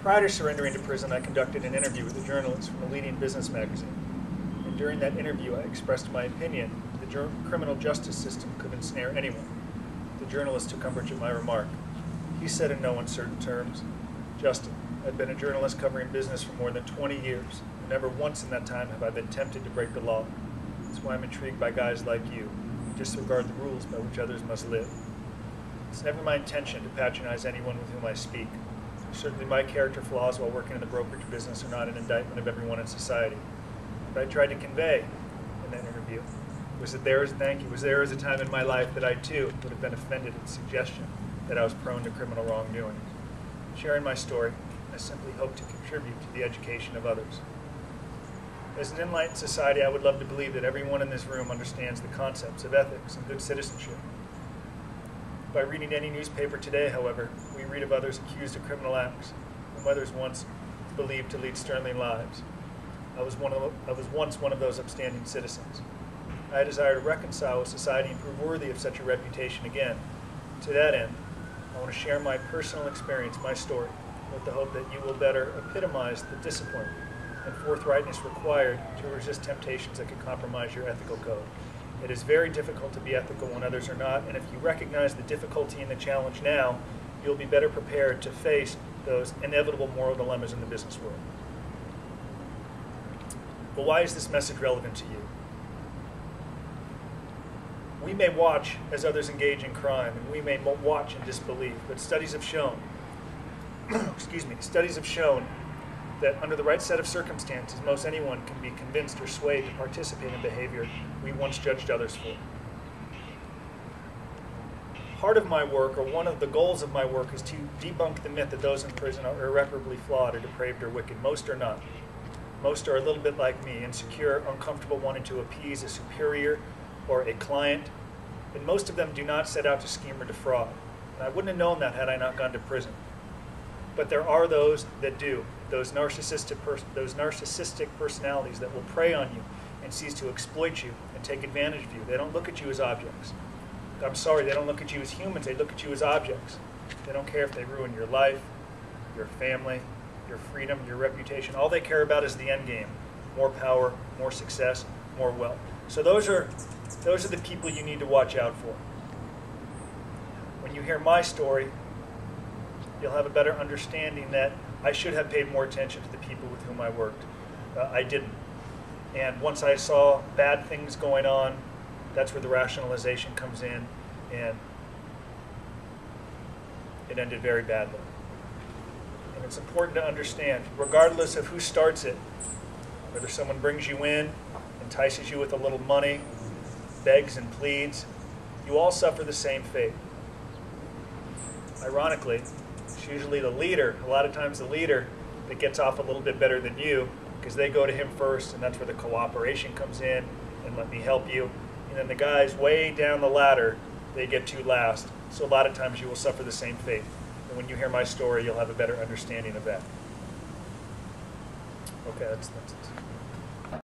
Prior to surrendering to prison, I conducted an interview with a journalist from a leading business magazine. And during that interview, I expressed my opinion that the criminal justice system could ensnare anyone. The journalist took umbrage at my remark. He said in no uncertain terms, "Justin, I've been a journalist covering business for more than 20 years, and never once in that time have I been tempted to break the law. That's why I'm intrigued by guys like you, who disregard the rules by which others must live. It's never my intention to patronize anyone with whom I speak. Certainly my character flaws while working in the brokerage business are not an indictment of everyone in society. What I tried to convey in that interview was that there was a time in my life that I too would have been offended at the suggestion that I was prone to criminal wrongdoing. Sharing my story, I simply hope to contribute to the education of others. As an enlightened society, I would love to believe that everyone in this room understands the concepts of ethics and good citizenship. By reading any newspaper today, however, we read of others accused of criminal acts, whom others once believed to lead sterling lives. I was once one of those upstanding citizens. I desire to reconcile with society and prove worthy of such a reputation again. To that end, I want to share my personal experience, my story, with the hope that you will better epitomize the discipline and forthrightness required to resist temptations that could compromise your ethical code. It is very difficult to be ethical when others are not, and if you recognize the difficulty and the challenge now, you'll be better prepared to face those inevitable moral dilemmas in the business world. But why is this message relevant to you? We may watch as others engage in crime, and we may watch in disbelief, but studies have shown, studies have shown that under the right set of circumstances, most anyone can be convinced or swayed to participate in behavior we once judged others for. Part of my work, or one of the goals of my work, is to debunk the myth that those in prison are irreparably flawed or depraved or wicked. Most are not. Most are a little bit like me, insecure, uncomfortable, wanting to appease a superior or a client. And most of them do not set out to scheme or defraud. And I wouldn't have known that had I not gone to prison. But there are those that do, those narcissistic personalities that will prey on you and seize to exploit you and take advantage of you. They don't look at you as objects. I'm sorry, they don't look at you as humans, they look at you as objects. They don't care if they ruin your life, your family, your freedom, your reputation. All they care about is the end game. More power, more success, more wealth. So those are the people you need to watch out for. When you hear my story, you'll have a better understanding that I should have paid more attention to the people with whom I worked. I didn't. And once I saw bad things going on, that's where the rationalization comes in, and it ended very badly. And it's important to understand, regardless of who starts it, whether someone brings you in, entices you with a little money, begs and pleads, you all suffer the same fate. Ironically, it's usually the leader, a lot of times the leader, that gets off a little bit better than you, because they go to him first, and that's where the cooperation comes in, and let me help you. And then the guys way down the ladder, they get to last. So a lot of times you will suffer the same fate. And when you hear my story, you'll have a better understanding of that. Okay, that's it.